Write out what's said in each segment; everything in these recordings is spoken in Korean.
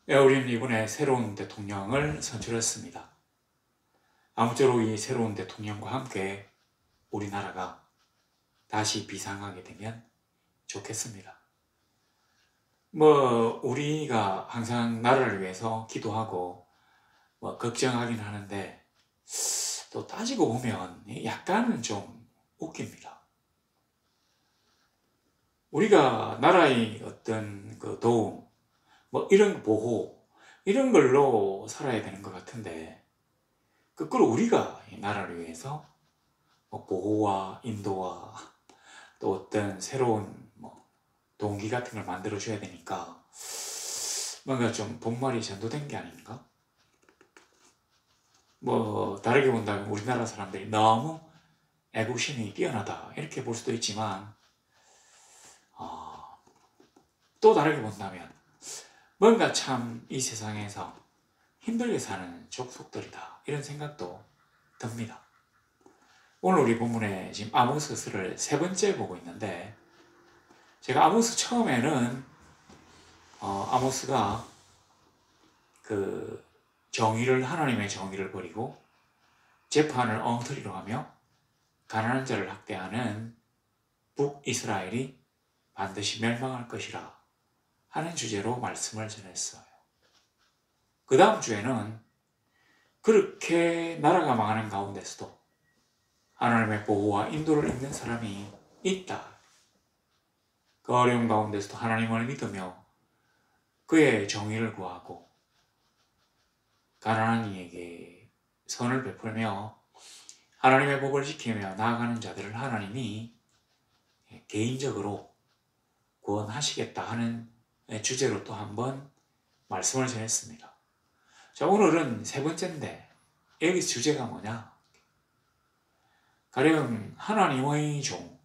우리는 이번에 새로운 대통령을 선출했습니다. 아무쪼록 이 새로운 대통령과 함께 우리나라가 다시 비상하게 되면 좋겠습니다. 우리가 항상 나라를 위해서 기도하고 걱정하긴 하는데 또 따지고 보면 약간은 좀 웃깁니다. 우리가 나라의 어떤 그 도움, 이런 보호, 이런 걸로 살아야 되는 것 같은데 거꾸로 우리가 이 나라를 위해서 보호와 인도와 또 어떤 새로운 동기 같은 걸 만들어줘야 되니까 뭔가 좀 본말이 전도된 게 아닌가? 다르게 본다면 우리나라 사람들이 너무 애국심이 뛰어나다 이렇게 볼 수도 있지만 또 다르게 본다면 뭔가 참 이 세상에서 힘들게 사는 족속들이다 이런 생각도 듭니다. 오늘 우리 본문에 지금 아모스를 세 번째 보고 있는데 제가 아모스 처음에는 아모스가 그 하나님의 정의를 버리고 재판을 엉터리로 하며 가난한 자를 학대하는 북이스라엘이 반드시 멸망할 것이라 하는 주제로 말씀을 전했어요. 그 다음 주에는 그렇게 나라가 망하는 가운데서도 하나님의 보호와 인도를 입는 사람이 있다. 그 어려운 가운데서도 하나님을 믿으며 그의 정의를 구하고 가난한 이에게 선을 베풀며 하나님의 복을 지키며 나아가는 자들을 하나님이 개인적으로 구원하시겠다 하는 주제로 또 한번 말씀을 전했습니다. 자, 오늘은 세 번째인데 여기서 주제가 뭐냐? 가령 하나님의 종,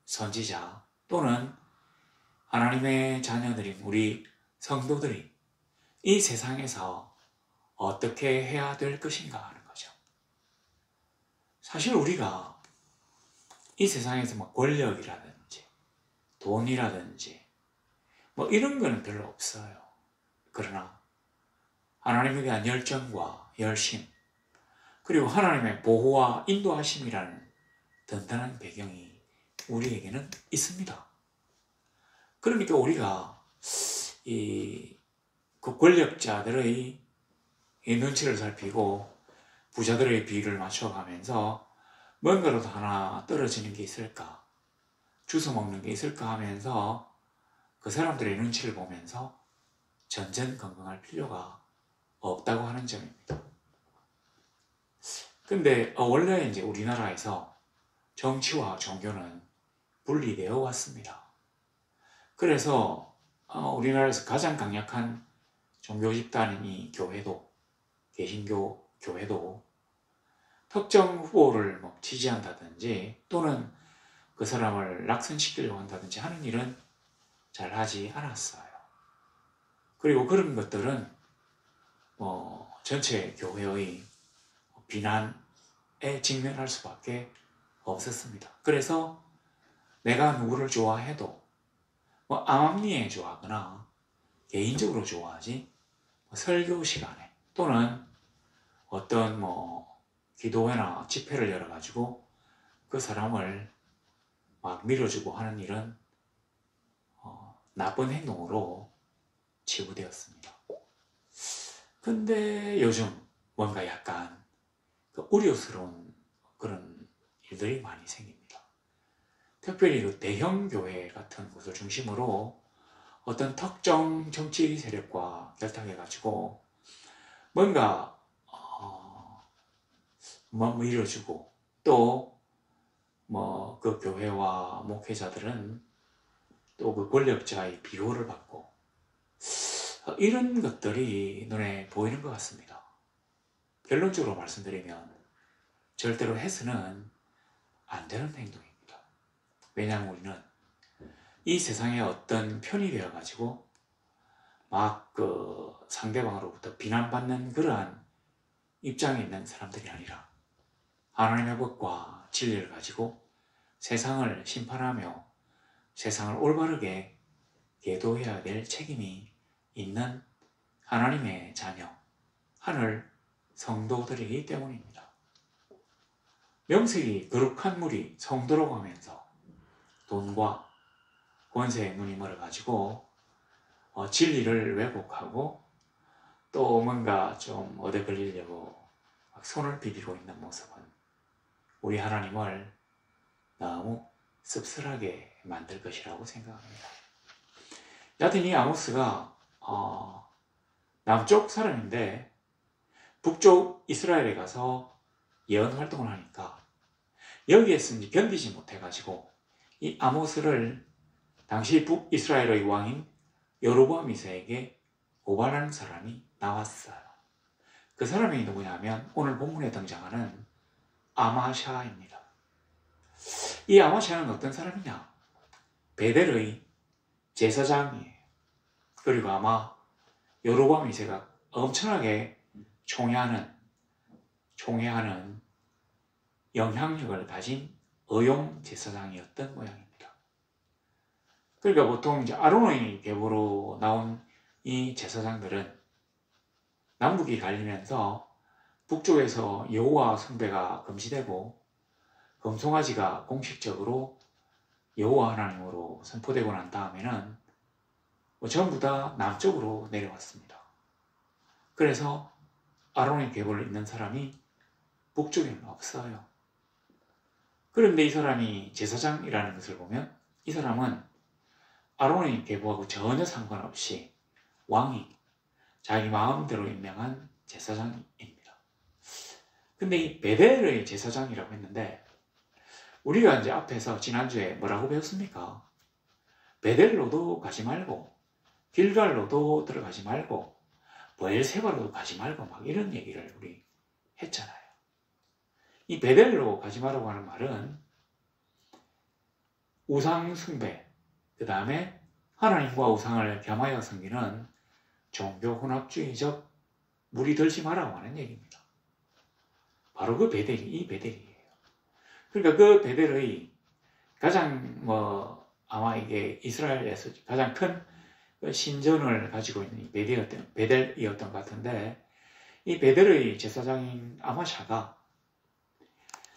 선지자 또는 하나님의 자녀들인 우리 성도들이 이 세상에서 어떻게 해야 될 것인가 하는 거죠. 사실 우리가 이 세상에서 권력이라든지 돈이라든지 이런 거는 별로 없어요. 그러나 하나님에 대한 열정과 열심 그리고 하나님의 보호와 인도하심이라는 든든한 배경이 우리에게는 있습니다. 그러니까 우리가 그 권력자들의 이 눈치를 살피고 부자들의 비율을 맞춰가면서 뭔가라도 하나 떨어지는 게 있을까, 주워 먹는 게 있을까 하면서 그 사람들의 눈치를 보면서 전전긍긍할 필요가 없다고 하는 점입니다. 근데 원래 이제 우리나라에서 정치와 종교는 분리되어 왔습니다. 그래서 우리나라에서 가장 강력한 종교 집단인 이 교회도, 개신교 교회도 특정 후보를 지지한다든지 또는 그 사람을 낙선시키려고 한다든지 하는 일은 잘 하지 않았어요. 그리고 그런 것들은 전체 교회의 비난에 직면할 수밖에 없었습니다. 그래서 내가 누구를 좋아해도 암암리에 좋아하거나 개인적으로 좋아하지 설교 시간에 또는 어떤 기도회나 집회를 열어가지고 그 사람을 막 밀어주고 하는 일은 나쁜 행동으로 치부되었습니다. 근데 요즘 뭔가 약간 우려스러운 그런 일들이 많이 생깁니다. 특별히 그 대형 교회 같은 곳을 중심으로 어떤 특정 정치 세력과 결탁해가지고 뭔가 밀어주고 또 그 교회와 목회자들은 또 그 권력자의 비호를 받고 이런 것들이 눈에 보이는 것 같습니다. 결론적으로 말씀드리면 절대로 해서는 안 되는 행동입니다. 왜냐하면 우리는 이 세상에 어떤 편이 되어가지고 막 그 상대방으로부터 비난받는 그러한 입장에 있는 사람들이 아니라 하나님의 법과 진리를 가지고 세상을 심판하며 세상을 올바르게 계도해야 될 책임이 있는 하나님의 자녀, 하늘 성도들이기 때문입니다. 명색이 거룩한 무리 성도라고 하면서 돈과 권세의 누님을 가지고 진리를 왜곡하고 또 뭔가 좀 얻어 걸리려고 막 손을 비비고 있는 모습은 우리 하나님을 너무 씁쓸하게 만들 것이라고 생각합니다. 여하튼 이 아모스가 남쪽 사람인데 북쪽 이스라엘에 가서 예언 활동을 하니까 여기에서 이제 견디지 못해가지고 이 아모스를 당시 북이스라엘의 왕인 여로보암 2세에게 고발하는 사람이 나왔어요. 그 사람이 누구냐면 오늘 본문에 등장하는 아마샤입니다. 이 아마샤는 어떤 사람이냐? 베델의 제사장이에요. 그리고 아마 여로보암 2세가 엄청나게 총애하는 영향력을 가진 의용 제사장이었던 모양입니다. 그러니까 보통 이제 아론의 계보로 나온 이 제사장들은 남북이 갈리면서 북쪽에서 여호와 숭배가 금지되고 금송아지가 공식적으로 여호와 하나님으로 선포되고 난 다음에는 전부 다 남쪽으로 내려왔습니다. 그래서 아론의 계보를 잇는 사람이 북쪽에는 없어요. 그런데 이 사람이 제사장이라는 것을 보면 이 사람은 아론의 계보하고 전혀 상관없이 왕이 자기 마음대로 임명한 제사장입니다. 근데 이 베델의 제사장이라고 했는데 우리가 이제 앞에서 지난주에 뭐라고 배웠습니까? 베델로도 가지 말고 길갈로도 들어가지 말고 브엘세바로도 가지 말고 막 이런 얘기를 우리 했잖아요. 이 베델로 가지 말라고 하는 말은 우상 숭배, 그 다음에 하나님과 우상을 겸하여 섬기는 종교 혼합주의적 무리 들지 마라고 하는 얘기입니다. 바로 그 베델이 이 베델이에요. 그러니까 그 베델의 가장 아마 이게 이스라엘에서 가장 큰 신전을 가지고 있는 베델이었던 것 같은데 이 베델의 제사장인 아마샤가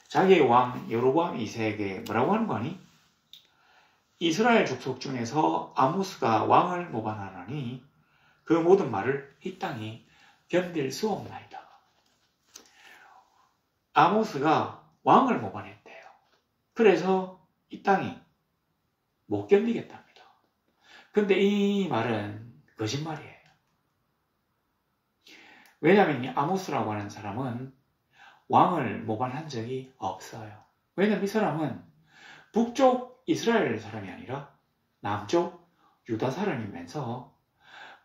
자기의 왕 여로보암 2세에게 뭐라고 하는 거 아니? 이스라엘 족속 중에서 아모스가 왕을 모반하나니 그 모든 말을 이 땅이 견딜 수 없나이다. 아모스가 왕을 모반했대요. 그래서 이 땅이 못 견디겠답니다. 근데 이 말은 거짓말이에요. 왜냐하면 이 아모스라고 하는 사람은 왕을 모반한 적이 없어요. 왜냐하면 이 사람은 북쪽 이스라엘 사람이 아니라 남쪽 유다 사람이면서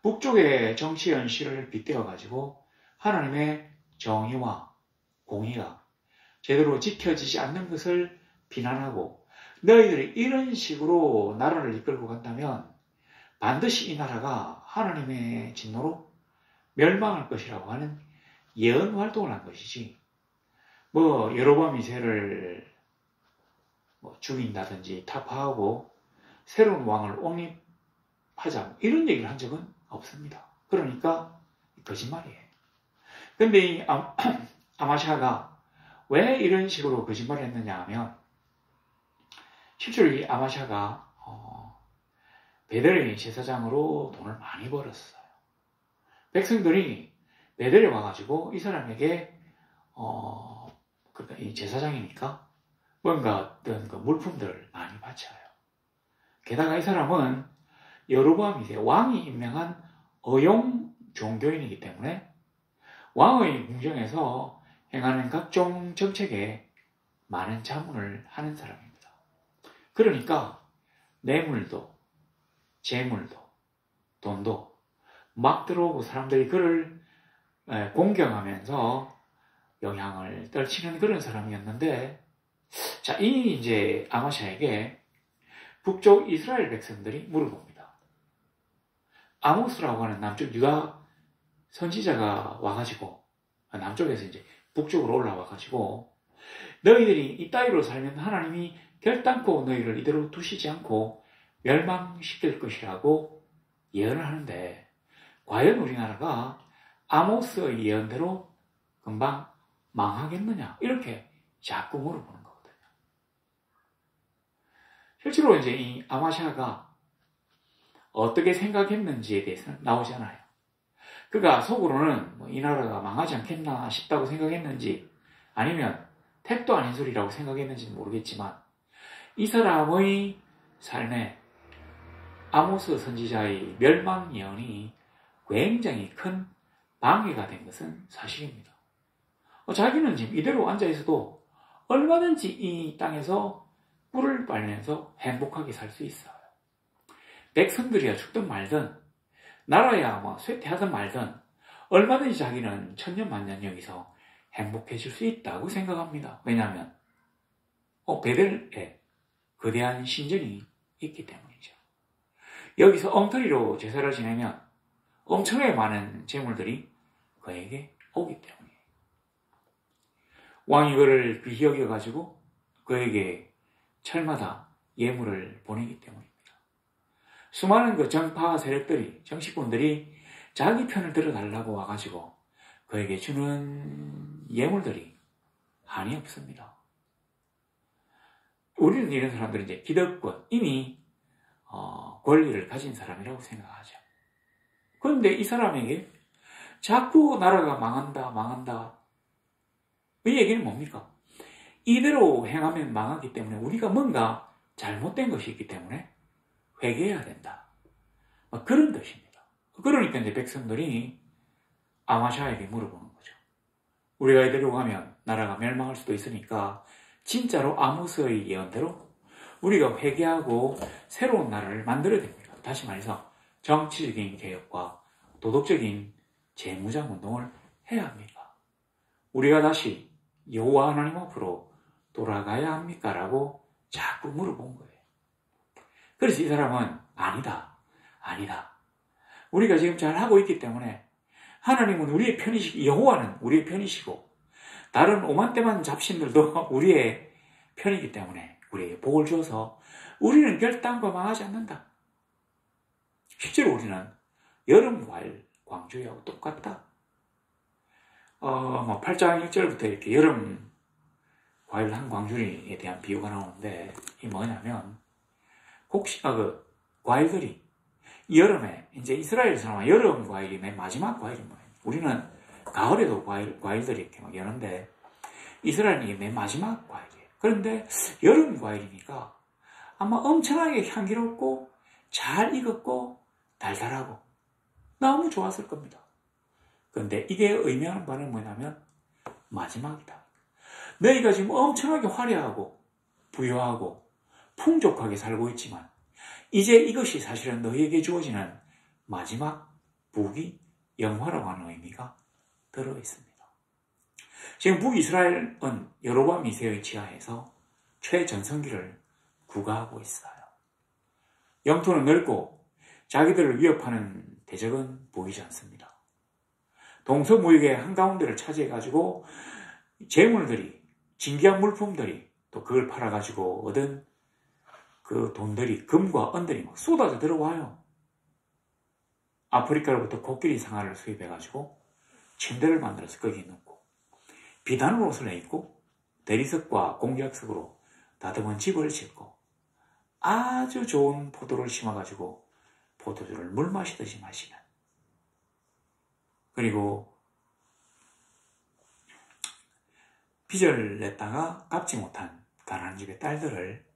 북쪽의 정치 현실을 빗대어 가지고 하나님의 정의와 공의가 제대로 지켜지지 않는 것을 비난하고 너희들이 이런 식으로 나라를 이끌고 간다면 반드시 이 나라가 하나님의 진노로 멸망할 것이라고 하는 예언 활동을 한 것이지 여로보암 2세를 죽인다든지 타파하고 새로운 왕을 옹립하자 이런 얘기를 한 적은 없습니다. 그러니까 거짓말이에요. 근데 이 아마샤가 왜 이런 식으로 거짓말을 했느냐 하면 실제로 이 아마샤가 베델의 제사장으로 돈을 많이 벌었어요. 백성들이 베델에 와가지고 이 사람에게 그러니까 이 제사장이니까 뭔가 어떤 그 물품들을 많이 바쳐요. 게다가 이 사람은 여로보암 2세 왕이 임명한 의용 종교인이기 때문에 왕의 궁정에서 행하는 각종 정책에 많은 자문을 하는 사람입니다. 그러니까 뇌물도 재물도 돈도 막 들어오고 사람들이 그를 공경하면서 영향을 떨치는 그런 사람이었는데 자, 이 이제 아마샤에게 북쪽 이스라엘 백성들이 물어봅니다. 아모스라고 하는 남쪽 유다 선지자가 와가지고 남쪽에서 이제 북쪽으로 올라와가지고 너희들이 이따위로 살면 하나님이 결단코 너희를 이대로 두시지 않고 멸망시킬 것이라고 예언을 하는데 과연 우리나라가 아모스의 예언대로 금방 망하겠느냐? 이렇게 자꾸 물어보는 거거든요. 실제로 이제 이 아마샤가 어떻게 생각했는지에 대해서는 나오잖아요. 그가 속으로는 이 나라가 망하지 않겠나 싶다고 생각했는지 아니면 택도 아닌 소리라고 생각했는지는 모르겠지만 이 사람의 삶에 아모스 선지자의 멸망 예언이 굉장히 큰 방해가 된 것은 사실입니다. 자기는 지금 이대로 앉아있어도 얼마든지 이 땅에서 꿀을 빨면서 행복하게 살 수 있어요. 백성들이야 죽든 말든 나라야 쇠퇴하든 말든 얼마든지 자기는 천년만년 여기서 행복해질 수 있다고 생각합니다. 왜냐하면 베델에 거대한 신전이 있기 때문이죠. 여기서 엉터리로 제사를 지내면 엄청나게 많은 재물들이 그에게 오기 때문이에요. 왕이 그를 귀히 여겨가지고 그에게 철마다 예물을 보내기 때문입니다. 수많은 그 정파 세력들이, 정치꾼들이 자기 편을 들어달라고 와가지고 그에게 주는 예물들이 한이 없습니다. 우리는 이런 사람들은 이제 기득권, 이미 권리를 가진 사람이라고 생각하죠. 그런데 이 사람에게 자꾸 나라가 망한다. 이 얘기는 뭡니까? 이대로 행하면 망하기 때문에 우리가 뭔가 잘못된 것이 있기 때문에 회개해야 된다. 그런 뜻입니다. 그러니까 이제 백성들이 아마샤에게 물어보는 거죠. 우리가 이대로 가면 나라가 멸망할 수도 있으니까 진짜로 아모스의 예언대로 우리가 회개하고 새로운 나라를 만들어야 됩니다. 다시 말해서 정치적인 개혁과 도덕적인 재무장운동을 해야 합니까? 우리가 다시 여호와 하나님 앞으로 돌아가야 합니까? 라고 자꾸 물어본 거예요. 그래서 이 사람은 아니다. 우리가 지금 잘하고 있기 때문에 하나님은 우리의 편이시고 여호와는 우리의 편이시고 다른 오만때만 잡신들도 우리의 편이기 때문에 우리에게 복을 주어서 우리는 결단과 망하지 않는다. 실제로 우리는 여름 과일 광주하고 똑같다. 8장 1절부터 이렇게 여름 과일 한 광주리에 대한 비유가 나오는데 이게 뭐냐면 혹시나 그 과일들이 여름에 이제 이스라엘에서는 여름 과일이 맨 마지막 과일인 거예요. 우리는 가을에도 과일들이 이렇게 막 여는데 이스라엘은 이게 맨 마지막 과일이에요. 그런데 여름 과일이니까 아마 엄청나게 향기롭고 잘 익었고 달달하고 너무 좋았을 겁니다. 그런데 이게 의미하는 바는 뭐냐면 마지막이다. 너희가 지금 엄청나게 화려하고 부유하고 풍족하게 살고 있지만 이제 이것이 사실은 너희에게 주어지는 마지막 부귀 영화라고 하는 의미가 들어있습니다. 지금 북이스라엘은 여로보암 2세의 지하에서 최전성기를 구가하고 있어요. 영토는 넓고 자기들을 위협하는 대적은 보이지 않습니다. 동서무역의 한가운데를 차지해가지고 재물들이, 진귀한 물품들이 또 그걸 팔아가지고 얻은 그 돈들이, 금과 은들이 막 쏟아져 들어와요. 아프리카로부터 코끼리 상아를 수입해가지고 침대를 만들어서 거기에 넣고 비단으로 옷을 입고 대리석과 공작석으로 다듬은 집을 짓고 아주 좋은 포도를 심어가지고 포도주를 물 마시듯이 마시는, 그리고 빚을 냈다가 갚지 못한 가난한 집의 딸들을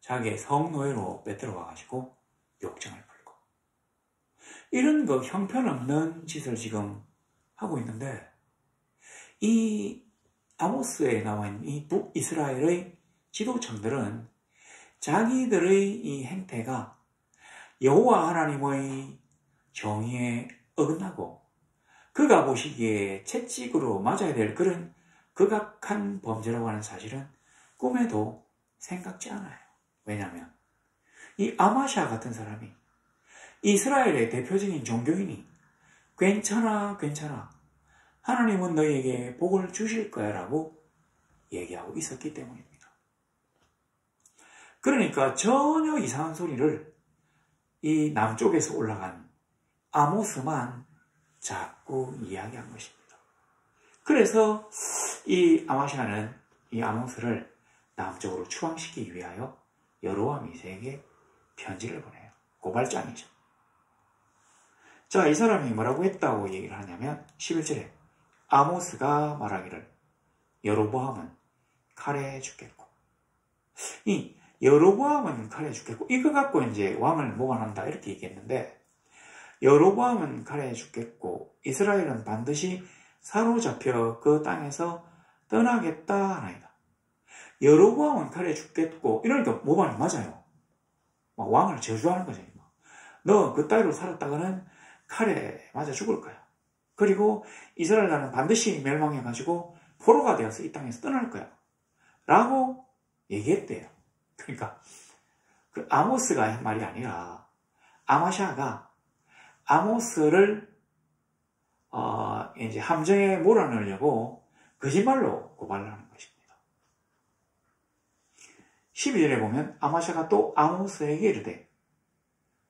자기의 성노예로 빼들어 와가지고 욕정을 부리고 이런 거 형편없는 짓을 지금 하고 있는데 이 아모스에 나와 있는 이 북이스라엘의 지도층들은 자기들의 이 행태가 여호와 하나님의 정의에 어긋나고 그가 보시기에 채찍으로 맞아야 될 그런 극악한 범죄라고 하는 사실은 꿈에도 생각지 않아요. 왜냐하면 이 아마샤 같은 사람이 이스라엘의 대표적인 종교인이 괜찮아 하나님은 너희에게 복을 주실 거야 라고 얘기하고 있었기 때문입니다. 그러니까 전혀 이상한 소리를 이 남쪽에서 올라간 아모스만 자꾸 이야기한 것입니다. 그래서 이 아마샤는 이 아모스를 남쪽으로 추방시키기 위하여 여로보암 2세에게 편지를 보내요. 고발장이죠. 자, 이 사람이 뭐라고 했다고 얘기를 하냐면 11절에 아모스가 말하기를 여로보암은 칼에 죽겠고, 이 여로보암은 칼에 죽겠고, 이거 갖고 이제 왕을 모반한다 이렇게 얘기했는데, 여로보암은 칼에 죽겠고 이스라엘은 반드시 사로잡혀 그 땅에서 떠나겠다 하나이다. 여로보암은 칼에 죽겠고 이러니까 모반이 맞아요. 막 왕을 저주하는 거죠. 너 그 따위로 살았다가는 칼에 맞아 죽을 거야. 그리고 이스라엘 나라는 반드시 멸망해가지고 포로가 되어서 이 땅에서 떠날 거야. 라고 얘기했대요. 그러니까 그 아모스가 한 말이 아니라 아마샤가 아모스를 이제 함정에 몰아넣으려고 거짓말로 고발을 하는 것입니다. 12절에 보면 아마샤가 또 아모스에게 이르되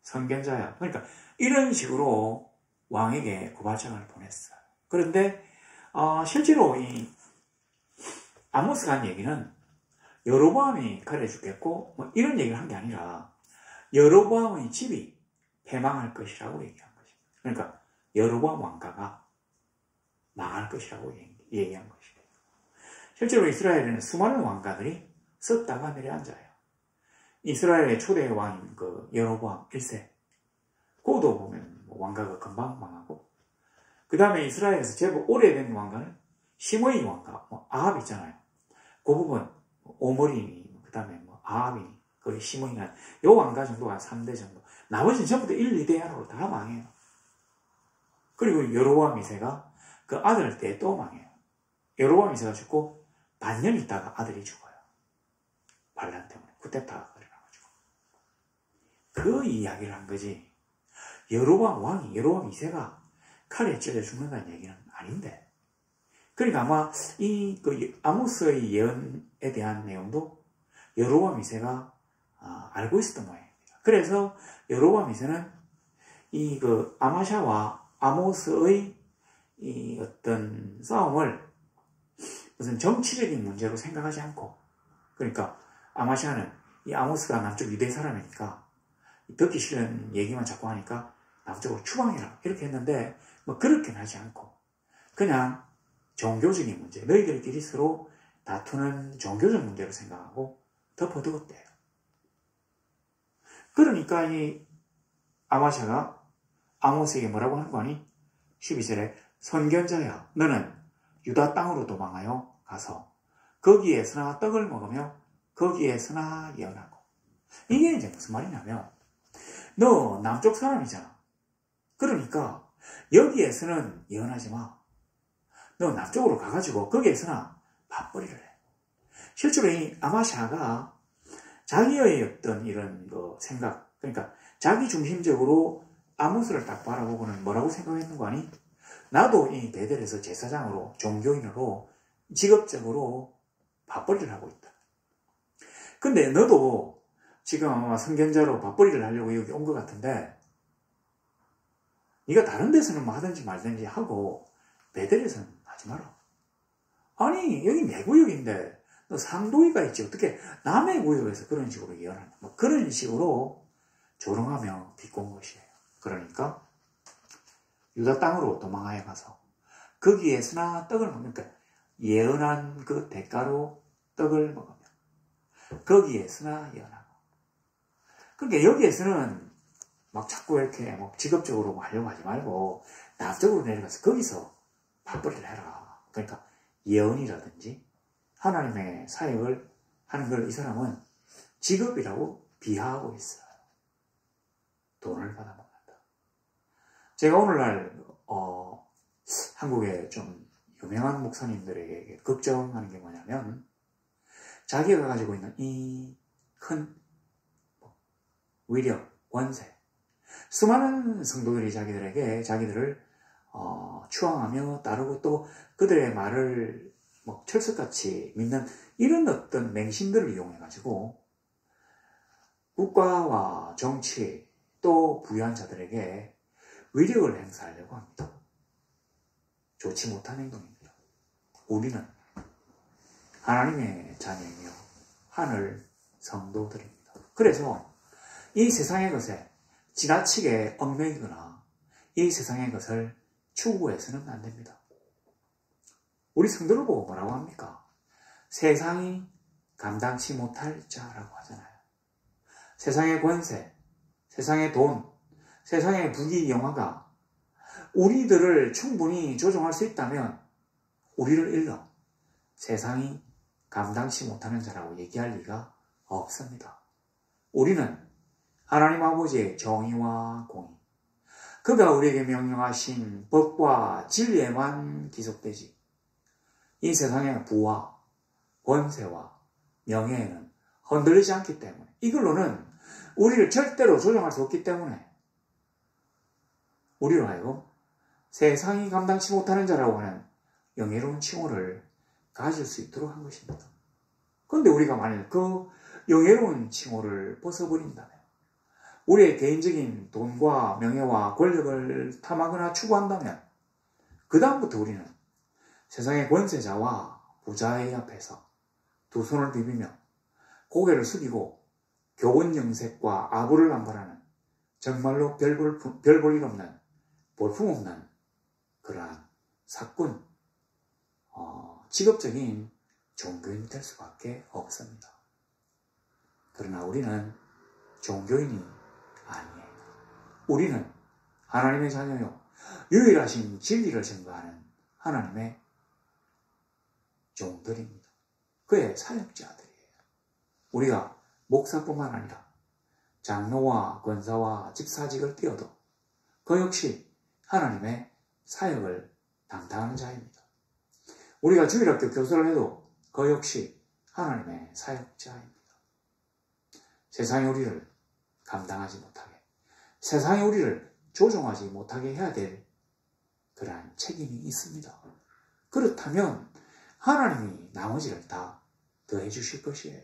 선견자야. 그러니까 이런 식으로 왕에게 고발장을 보냈어요. 그런데 실제로 이 아모스가 한 얘기는 여로보암이 칼에 죽겠고 뭐 이런 얘기를 한 게 아니라 여로보암의 집이 패망할 것이라고 얘기한 것입니다. 그러니까 여로보암 왕가가 망할 것이라고 얘기한 것입니다. 실제로 이스라엘에는 수많은 왕가들이 섰다가 내려앉아요. 이스라엘의 초대 왕인 그 여로보암 1세, 그도 보면 왕가가 금방 망하고, 그 다음에 이스라엘에서 제법 오래된 왕가는 시므이 왕가, 아합 있잖아요. 그 부분 오므리니, 그 다음에 아합이니, 그 시므이나 요 왕가 정도가 한 3대 정도. 나머지는 전부 다 1, 2대 하나로 다 망해요. 그리고 여로보암 2세가 그 아들 때 또 망해요. 여로보암 2세가 죽고 반년 있다가 아들이 죽어요. 반란 때문에 쿠데타가 일어나가지고. 그 이야기를 한 거지. 여로보암 2세가 칼에 찔려 죽는다는 얘기는 아닌데. 그러니까 아마 그 아모스의 예언에 대한 내용도 여로보암 2세가 알고 있었던 모양입니다. 그래서 여로보암 2세는 그 아마샤와 아모스의 이 어떤 싸움을 무슨 정치적인 문제로 생각하지 않고, 그러니까 아마샤는 이 아모스가 남쪽 유대 사람이니까 듣기 싫은 얘기만 자꾸 하니까 남쪽으로 추방해라 이렇게 했는데, 뭐 그렇게는 하지 않고 그냥 종교적인 문제, 너희들끼리 서로 다투는 종교적 문제로 생각하고 덮어두었대요. 그러니까 이 아마샤가 아모스에게 뭐라고 하는 거 아니? 12절에 선견자야, 너는 유다 땅으로 도망하여 가서 거기에서나 떡을 먹으며 거기에서나 예언하고. 이게 이제 무슨 말이냐면, 너 남쪽 사람이잖아. 그러니까 여기에서는 예언하지 마. 너 남쪽으로 가가지고 거기에서나 밥벌이를 해. 실제로 이 아마샤가 자기의 어떤 이런 그 생각, 그러니까 자기 중심적으로 아모스를 딱 바라보고는 뭐라고 생각했는 거 아니? 나도 이 베델에서 제사장으로, 종교인으로 직업적으로 밥벌이를 하고 있다. 근데 너도 지금 아마 선견자로 밥벌이를 하려고 여기 온 것 같은데, 네가 다른 데서는 뭐 하든지 말든지 하고 베델에서는 하지 마라. 아니 여기 내 구역인데 너 상도위가 있지, 어떻게 남의 구역에서 그런 식으로 예언한다. 뭐 그런 식으로 조롱하며 비꼰 것이에요. 그러니까 유다 땅으로 도망하여 가서 거기에서나 떡을 먹으니까 예언한 그 대가로 떡을 먹으며 거기에서나 예언하고. 그러니까 여기에서는 막 자꾸 이렇게 뭐 직업적으로 하려고 하지 말고 남쪽으로 내려가서 거기서 밥벌이를 해라. 그러니까 예언이라든지 하나님의 사역을 하는 걸 이 사람은 직업이라고 비하하고 있어요. 돈을 받아먹는다. 제가 오늘날 한국의 좀 유명한 목사님들에게 걱정하는 게 뭐냐면, 자기가 가지고 있는 이 큰 위력, 권세, 수많은 성도들이 자기들을 추앙하며 따르고 또 그들의 말을 뭐 철석같이 믿는 이런 어떤 맹신들을 이용해가지고 국가와 정치 또 부유한 자들에게 위력을 행사하려고 합니다. 좋지 못한 행동입니다. 우리는 하나님의 자녀이며 하늘 성도들입니다. 그래서 이 세상의 것에 지나치게 얽매이거나 이 세상의 것을 추구해서는 안 됩니다. 우리 성도를 보고 뭐라고 합니까? 세상이 감당치 못할 자라고 하잖아요. 세상의 권세, 세상의 돈, 세상의 부귀 영화가 우리들을 충분히 조종할 수 있다면 우리를 일러 세상이 감당치 못하는 자라고 얘기할 리가 없습니다. 우리는 하나님 아버지의 정의와 공의, 그가 우리에게 명령하신 법과 진리에만 기속되지 이 세상의 부와 권세와 명예에는 흔들리지 않기 때문에, 이걸로는 우리를 절대로 조정할 수 없기 때문에 우리로 하여금 세상이 감당치 못하는 자라고 하는 영예로운 칭호를 가질 수 있도록 한 것입니다. 그런데 우리가 만일 그 영예로운 칭호를 벗어버린다면, 우리의 개인적인 돈과 명예와 권력을 탐하거나 추구한다면, 그 다음부터 우리는 세상의 권세자와 부자의 앞에서 두 손을 비비며 고개를 숙이고 교원영색과 아부를 남발하는 정말로 별 볼 일 없는 볼품없는 그러한 사꾼, 직업적인 종교인이 될 수밖에 없습니다. 그러나 우리는 종교인이 아니에요. 우리는 하나님의 자녀요, 유일하신 진리를 증거하는 하나님의 종들입니다. 그의 사역자들이에요. 우리가 목사뿐만 아니라 장로와 권사와 집사직을 띄어도 그 역시 하나님의 사역을 담당하는 자입니다. 우리가 주일학교 교사를 해도 그 역시 하나님의 사역자입니다. 세상이 우리를 감당하지 못하게, 세상이 우리를 조종하지 못하게 해야 될 그러한 책임이 있습니다. 그렇다면 하나님이 나머지를 다 더해 주실 것이에요.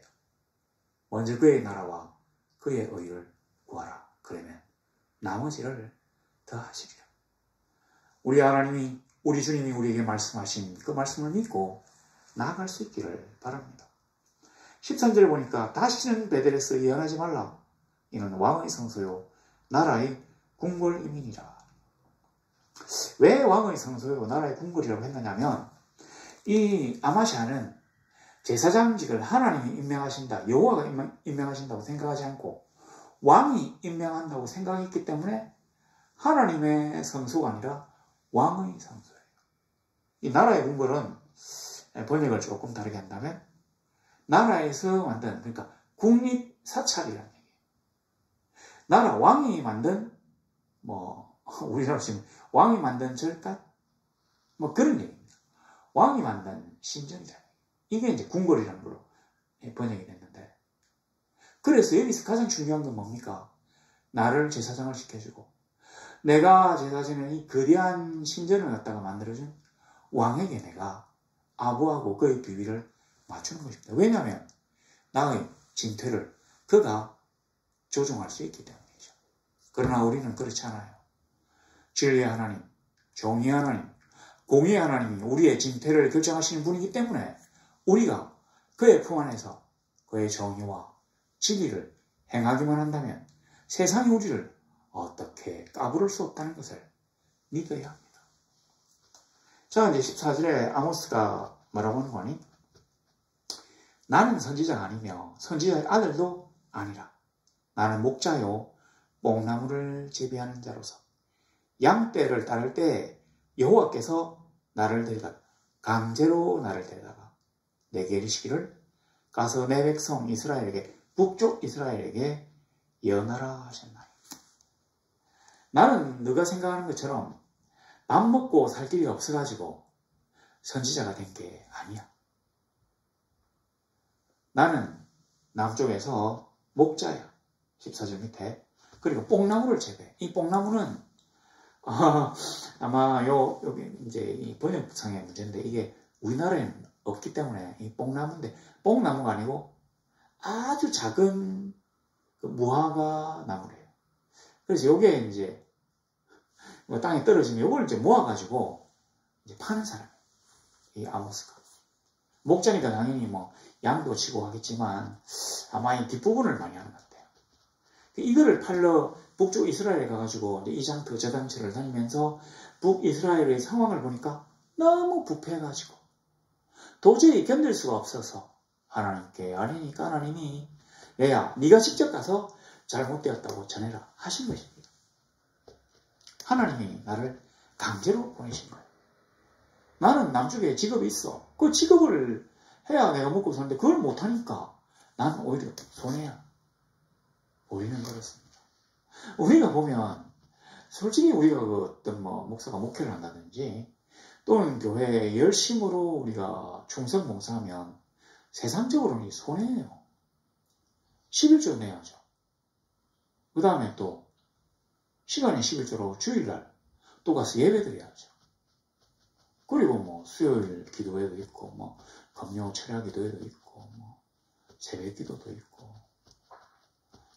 먼저 그의 나라와 그의 의를 구하라. 그러면 나머지를 더하시리라. 우리 하나님이, 우리 주님이 우리에게 말씀하신 그 말씀을 믿고 나아갈 수 있기를 바랍니다. 13절을 보니까 다시는 베델에서 예언하지 말라. 이는 왕의 성소요 나라의 궁궐임이니라. 왜 왕의 성소요 나라의 궁궐이라고 했느냐면, 이 아마시아는 제사장직을 하나님이 임명하신다, 여호와가 임명하신다고 생각하지 않고 왕이 임명한다고 생각했기 때문에 하나님의 성소가 아니라 왕의 성소예요. 이 나라의 궁궐은 번역을 조금 다르게 한다면 나라에서 만든, 그러니까 국립사찰이라는 얘기예요. 나라 왕이 만든, 우리나라 지금 왕이 만든 절간? 그런 얘기입니다. 왕이 만든 신전이다. 이게 이제 궁궐이라는 걸로 번역이 됐는데, 그래서 여기서 가장 중요한 건 뭡니까? 나를 제사장을 시켜주고 내가 제사 지는 이 거대한 신전을 갖다가 만들어준 왕에게 내가 아부하고 그의 비위를 맞추는 것입니다. 왜냐하면 나의 진퇴를 그가 조종할 수 있기 때문이죠. 그러나 우리는 그렇지 않아요. 진리의 하나님, 정의의 하나님, 공의의 하나님이 우리의 진퇴를 결정하시는 분이기 때문에 우리가 그의 품 안에서 그의 정의와 진리를 행하기만 한다면 세상이 우리를 어떻게 까부를 수 없다는 것을 믿어야 합니다. 자, 이제 14절에 아모스가 뭐라고 하는 거니? 나는 선지자가 아니며 선지자의 아들도 아니라 나는 목자요 뽕나무를 재배하는 자로서 양떼를 따를 때 여호와께서 나를 강제로 나를 데려다가 내게 이르시기를 가서 내 백성 이스라엘에게, 북쪽 이스라엘에게 예언하라 하셨나니. 나는 너가 생각하는 것처럼 밥 먹고 살 길이 없어가지고 선지자가 된 게 아니야. 나는 남쪽에서 목자야. 14절 밑에. 그리고 뽕나무를 재배해. 이 뽕나무는 아마 여기 이제 이 번역상의 문제인데, 이게 우리나라에는 없기 때문에 이 뽕나무인데, 뽕나무가 아니고 아주 작은 그 무화과 나무래요. 그래서 요게 이제 뭐 땅에 떨어지면 이걸 이제 모아가지고 이제 파는 사람이에요. 이 아모스가. 목자니까 당연히 뭐 양도 치고 하겠지만 아마 이 뒷부분을 많이 하는 것 같아요. 이거를 팔러 북쪽 이스라엘에 가가지고 이제 이 장터 저 장터를 다니면서 북이스라엘의 상황을 보니까 너무 부패해가지고 도저히 견딜 수가 없어서 하나님께 아니니까 하나님이 얘야 네가 직접 가서 잘못되었다고 전해라 하신 것입니다. 하나님이 나를 강제로 보내신 거예요. 나는 남쪽에 직업이 있어. 그 직업을 해야 내가 먹고 사는데 그걸 못하니까 난 오히려 손해야. 우리는 그렇습니다. 우리가 보면 솔직히 우리가 그 어떤 뭐 목사가 목회를 한다든지 또는 교회에 열심으로 우리가 충성 봉사하면 세상적으로는 손해예요. 11조 내야죠. 그 다음에 또 시간이 11조로 주일날 또 가서 예배드려야죠. 그리고 뭐 수요일 기도회도 있고 뭐 금요 철야 기도회도 있고 뭐 새벽 기도도 있고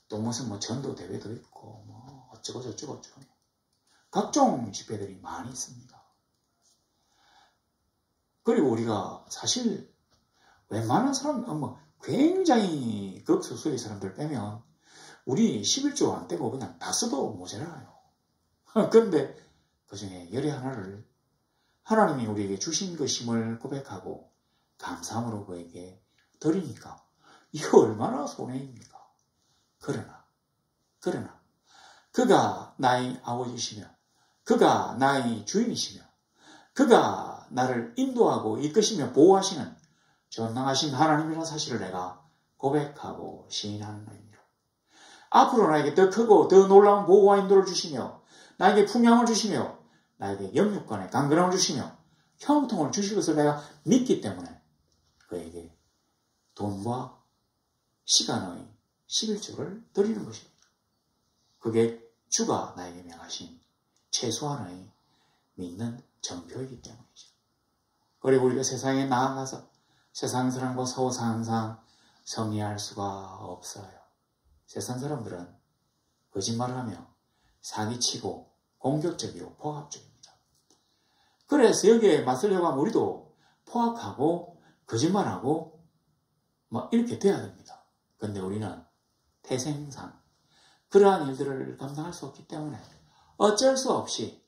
또 무슨 뭐 전도 대회도 있고 뭐 어쩌고 저쩌고 각종 집회들이 많이 있습니다. 그리고 우리가 사실 웬만한 사람 뭐 굉장히 극소수의 사람들 빼면 우리 11조 안 떼고 그냥 다 써도 모자라요. 그런데 그 중에 열의 하나를 하나님이 우리에게 주신 것임을 고백하고 감사함으로 그에게 드리니까 이거 얼마나 손해입니까? 그러나 그가 나의 아버지시며 그가 나의 주인이시며 그가 나를 인도하고 이끄시며 보호하시는 전능하신 하나님이라는 사실을 내가 고백하고 시인하는 것입니다. 앞으로 나에게 더 크고 더 놀라운 보호와 인도를 주시며 나에게 풍요함을 주시며 나에게 영육간에 강건함을 주시며 형통을 주실 것을 내가 믿기 때문에 그에게 돈과 시간의 11조를 드리는 것입니다. 그게 주가 나에게 명하신 최소한의 믿는 정표이기 때문이죠. 그리고 우리가 세상에 나아가서 세상 사람과 서워서 항상 성리할 수가 없어요. 세상 사람들은 거짓말을 하며 사기치고 공격적이고 포악적입니다. 그래서 여기에 맞서려고 하면 우리도 포악하고 거짓말하고 뭐 이렇게 돼야 됩니다. 그런데 우리는 태생상 그러한 일들을 감당할 수 없기 때문에 어쩔 수 없이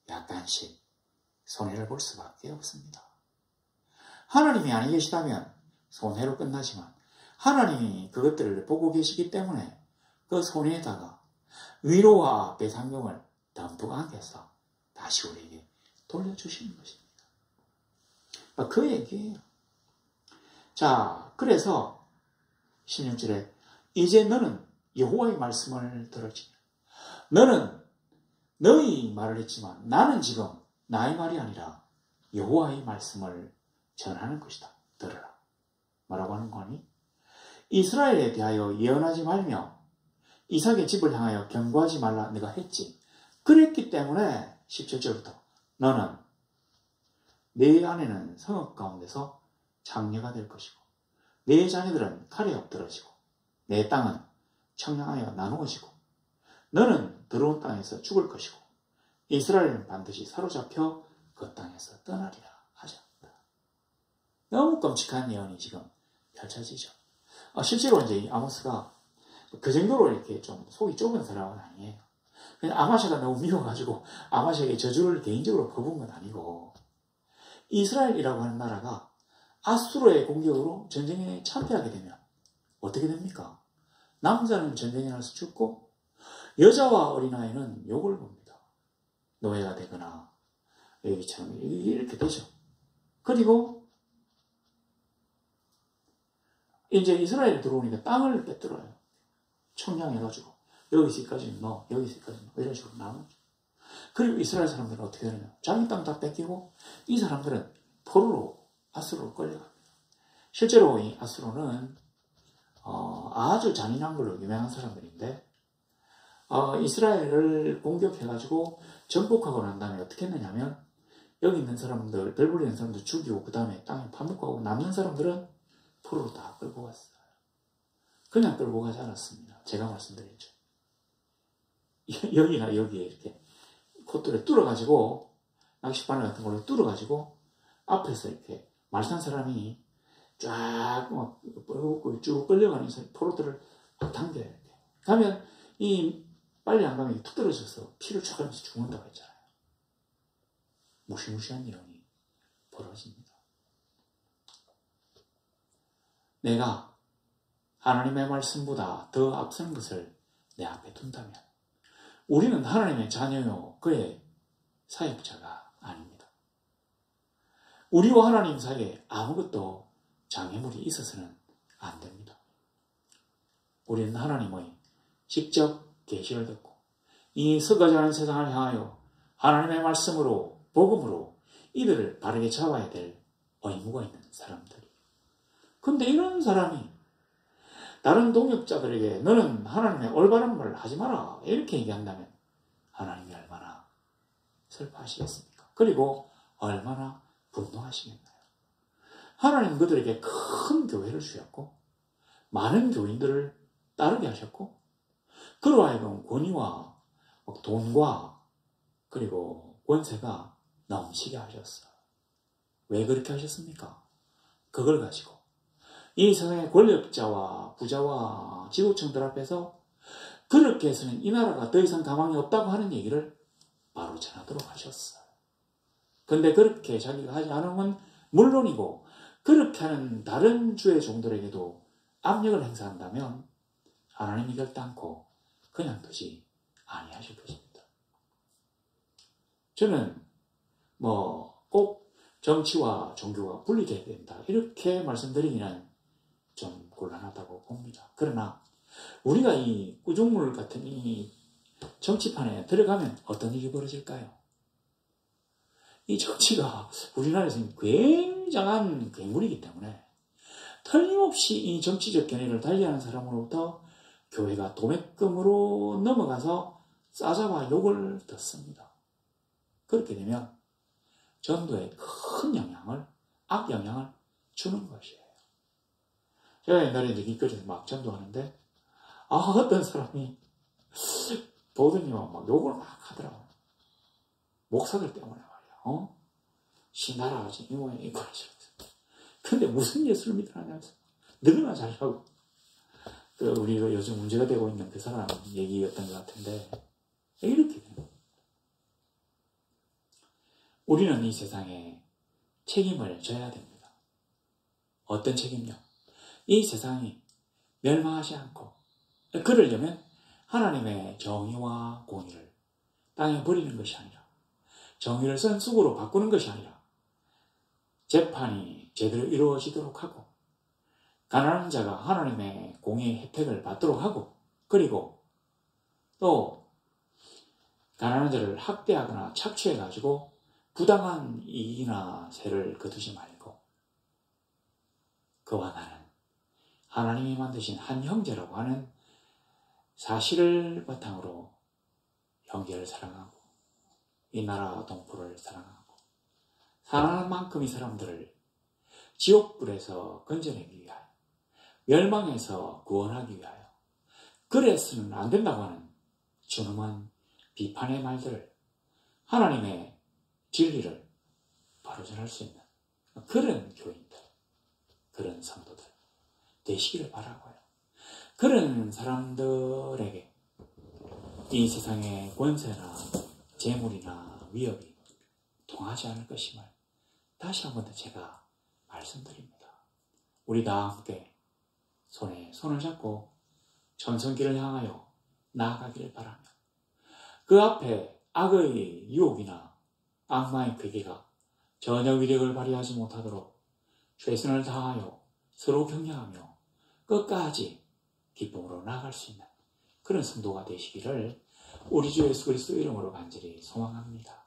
약간씩 손해를 볼 수밖에 없습니다. 하나님이 아니 계시다면 손해로 끝나지만 하나님이 그것들을 보고 계시기 때문에 그 손해에다가 위로와 배상금을 듬뿍 안겨서 다시 우리에게 돌려주시는 것입니다. 그 얘기예요. 자, 그래서 16절에 이제 너는 여호와의 말씀을 들을지니라. 너는 너희 말을 했지만 나는 지금 나의 말이 아니라 여호와의 말씀을 전하는 것이다. 들어라. 뭐라고 하는 거니? 이스라엘에 대하여 예언하지 말며 이삭의 집을 향하여 경고하지 말라 내가 했지. 그랬기 때문에 17절부터 너는 내 아내는 성읍 가운데서 장녀가 될 것이고 내 자녀들은 칼에 엎드러지고 내 땅은 청량하여 나누어지고 너는 더러운 땅에서 죽을 것이고 이스라엘은 반드시 사로잡혀 그 땅에서 떠나리라 하셨다. 너무 끔찍한 예언이 지금 펼쳐지죠. 실제로 이제 이 아모스가 그 정도로 이렇게 좀 속이 좁은 사람은 아니에요. 그냥 아마샤가 너무 미워가지고 아마샤에게 저주를 개인적으로 퍼부은 건 아니고 이스라엘이라고 하는 나라가 아수르의 공격으로 전쟁에 참패하게 되면 어떻게 됩니까? 남자는 전쟁에 나서 죽고 여자와 어린아이는 욕을 봅니다. 노예가 되거나 여기처럼 이렇게 되죠. 그리고 이제 이스라엘에 들어오니까 땅을 뺏들어요. 청량해가지고 여기서 여기까지는 너, 여기서 여기까지는 너 이런 식으로 나누죠. 그리고 이스라엘 사람들은 어떻게 되느냐? 자기 땅 다 뺏기고 이 사람들은 포로로 아수르로 끌려갑니다. 실제로 이 아수르는 아주 잔인한 걸로 유명한 사람들인데 이스라엘을 공격해가지고 정복하고 난 다음에 어떻게 했느냐면 여기 있는 사람들, 벨불리 있는 사람들 죽이고 그 다음에 땅에 파묻고 하고 남는 사람들은 포로로 다 끌고 갔어요. 그냥 끌고 가지 않았습니다. 제가 말씀드렸죠. 여기나 여기에 이렇게 콧돌에 뚫어가지고 낚싯바늘 같은 걸로 뚫어가지고 앞에서 이렇게 말산 사람이 쫙 쭉 끌려가는 포로들을 막 당겨요. 이렇게. 가면 이 빨리 안 가면 툭 떨어져서 피를 쫙 하면서 죽는다고 했잖아요. 무시무시한 일이 벌어집니다. 내가 하나님의 말씀보다 더 앞서는 것을 내 앞에 둔다면 우리는 하나님의 자녀요 그의 사역자가 아닙니다. 우리와 하나님 사이에 아무것도 장애물이 있어서는 안 됩니다. 우리는 하나님의 직접 계시를 듣고 이 썩어가는 세상을 향하여 하나님의 말씀으로 복음으로 이들을 바르게 잡아야 될 의무가 있는 사람들이에요. 근데 이런 사람이 다른 동역자들에게 너는 하나님의 올바른 말을 하지 마라 이렇게 얘기한다면 하나님이 얼마나 슬퍼하시겠습니까? 그리고 얼마나 분노하시겠나요? 하나님은 그들에게 큰 교회를 주셨고 많은 교인들을 따르게 하셨고 그로 하여금 권위와 돈과 그리고 권세가 넘치게 하셨어요. 왜 그렇게 하셨습니까? 그걸 가지고 이 세상의 권력자와 부자와 지구층들 앞에서 그렇게 해서는 이 나라가 더 이상 가망이 없다고 하는 얘기를 바로 전하도록 하셨어요. 근데 그렇게 자기가 하지 않으면 물론이고 그렇게 하는 다른 주의 종들에게도 압력을 행사한다면 하나님이 결단코 그냥 두지 아니하실 것입니다. 저는 꼭 정치와 종교가 분리돼야 된다 이렇게 말씀드리기는 좀 곤란하다고 봅니다. 그러나 우리가 이 구중물 같은 이 정치판에 들어가면 어떤 일이 벌어질까요? 이 정치가 우리나라에서는 굉장한 괴물이기 때문에 틀림없이 이 정치적 견해를 달리하는 사람으로부터 교회가 도매금으로 넘어가서 싸잡아 욕을 듣습니다. 그렇게 되면 전도에 큰 악영향을 주는 것이에요. 제가 옛날에 이제 길거리에서 막 전도하는데 어떤 사람이 보더니만 막 욕을 막 하더라고요. 목사들 때문에 말이야. 신나라하지 이 모양 이거 하시면서. 근데 무슨 예수를 믿으라냐면서 너무나 잘하고 우리가 요즘 문제가 되고 있는 그 사람 얘기였던 것 같은데 이렇게 돼요. 우리는 이 세상에 책임을 져야 됩니다. 어떤 책임요? 이 세상이 멸망하지 않고 그러려면 하나님의 정의와 공의를 땅에 버리는 것이 아니라 정의를 선수로 바꾸는 것이 아니라 재판이 제대로 이루어지도록 하고 가난한 자가 하나님의 공의의 혜택을 받도록 하고 그리고 또 가난한 자를 학대하거나 착취해가지고 부당한 이익이나 세를 거두지 말고 그와 나는 하나님이 만드신 한 형제라고 하는 사실을 바탕으로 형제를 사랑하고 이 나라 동포를 사랑하고 사랑하는 만큼 이 사람들을 지옥불에서 건져내기 위하여 멸망에서 구원하기 위하여 그래서는 안 된다고 하는 준엄한 비판의 말들을 하나님의 진리를 바로 전할 수 있는 그런 교인들, 그런 성도들 되시기를 바라고요. 그런 사람들에게 이 세상의 권세나 재물이나 위협이 통하지 않을 것임을 다시 한 번 더 제가 말씀드립니다. 우리 다 함께 손에 손을 잡고 전성기를 향하여 나아가기를 바라며 그 앞에 악의 유혹이나 악마의 괴계가 전혀 위력을 발휘하지 못하도록 최선을 다하여 서로 격려하며 끝까지 기쁨으로 나아갈 수 있는 그런 성도가 되시기를 우리 주 예수 그리스도 이름으로 간절히 소망합니다.